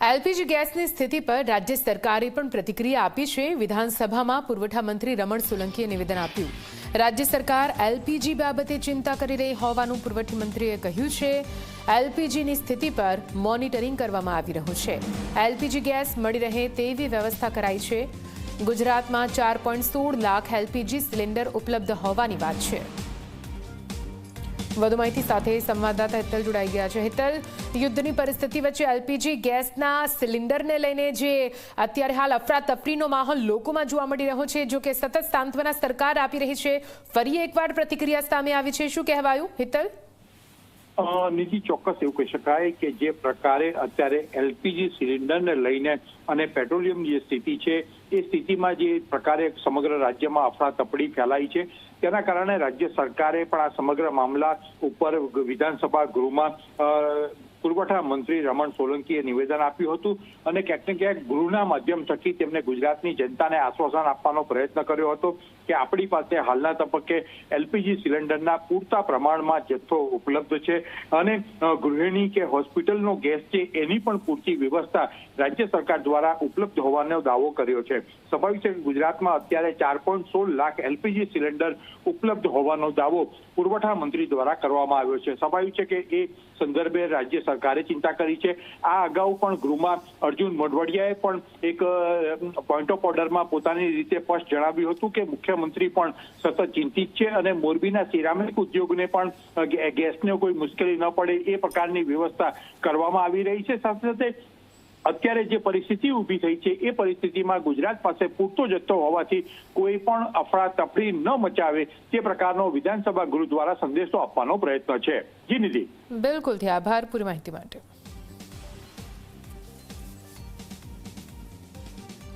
LPG ગેસની સ્થિતિ પર રાજ્ય સરકારે પણ પ્રતિક્રિયા આપી છે। વિધાનસભામાં પુરવઠા મંત્રી રમણ સોલંકીએ નિવેદન આપ્યું। રાજ્ય સરકાર એલપીજી બાબતે ચિંતા કરી રહી હોવાનું પુરવઠા મંત્રીએ કહ્યું છે। એલપીજીની સ્થિતિ પર મોનિટરિંગ કરવામાં આવી રહ્યું છે। એલપીજી ગેસ મળી રહે તેવી વ્યવસ્થા કરાઈ છે। ગુજરાતમાં 4.16 લાખ એલપીજી સિલિન્ડર ઉપલબ્ધ હોવાની વાત છે। વધુ માહિતી સાથે સંવાદદાતા હેતલ જોડાઈ ગયા છે। હેતલ, યુદ્ધની પરિસ્થિતિ વચ્ચે એલપીજી ગેસના સિલિન્ડરને લઈને જે અત્યારે હાલ અફરાતફરીનો માહોલ લોકોમાં જોવા મળી રહ્યો છે, જો કે સતત સાંત્વના સરકાર આપી રહી છે, ફરી એકવાર પ્રતિક્રિયા સામે આવી છે, શું કહેવાયું હેતલ? નિધિ, ચોક્કસ એવું કહી શકાય કે જે પ્રકારે અત્યારે એલપીજી સિલિન્ડરને લઈને અને પેટ્રોલિયમની જે સ્થિતિ છે એ સ્થિતિમાં જે પ્રકારે સમગ્ર રાજ્યમાં અફરાતફરી ફેલાઈ છે તેના કારણે રાજ્ય સરકારે પણ આ સમગ્ર મામલા ઉપર વિધાનસભા ગૃહમાં પુરવઠા મંત્રી રમણ સોલંકીએ નિવેદન આપ્યું હતું અને ક્યાંક ને ક્યાંક ગૃહના માધ્યમ થકી તેમને ગુજરાતની જનતાને આશ્વાસન આપવાનો પ્રયત્ન કર્યો હતો કે આપણી પાસે હાલના તબક્કે એલપીજી સિલિન્ડરના પૂરતા પ્રમાણમાં જથ્થો ઉપલબ્ધ છે અને ગૃહિણી કે હોસ્પિટલનો ગેસ છે એની પણ પૂરતી વ્યવસ્થા રાજ્ય સરકાર દ્વારા ઉપલબ્ધ હોવાનો દાવો કર્યો છે। સ્વાભાવિક છે કે ગુજરાતમાં અત્યારે 4.16 લાખ એલપીજી સિલિન્ડર ઉપલબ્ધ હોવાનો દાવો પુરવઠા મંત્રી દ્વારા કરવામાં આવ્યો છે। સ્વાભાવિક છે કે એ સંદર્ભે રાજ્ય સરકારે ચિંતા કરી છે। આ અગાઉ પણ ગૃહમાં અર્જુન મોઢવાડિયાએ પણ એક પોઈન્ટ ઓફ ઓર્ડરમાં પોતાની રીતે સ્પષ્ટ જણાવ્યું હતું કે મુખ્યમંત્રી પણ સતત ચિંતિત છે અને મોરબીના સિરામિક ઉદ્યોગને પણ ગેસને કોઈ મુશ્કેલી ન પડે એ પ્રકારની વ્યવસ્થા કરવામાં આવી રહી છે। સાથે સાથે અત્યારે જે પરિસ્થિતિ ઊભી થઈ છે એ પરિસ્થિતિમાં ગુજરાત પાસે પૂરતો જથ્થો હોવાથી કોઈ પણ અફરાતફરી ન મચાવે તે પ્રકારનો વિધાનસભા ગૃહ દ્વારા સંદેશો આપવાનો પ્રયત્ન છે। જી નિધિ, બિલકુલ, આભાર પૂરી માહિતી માટે।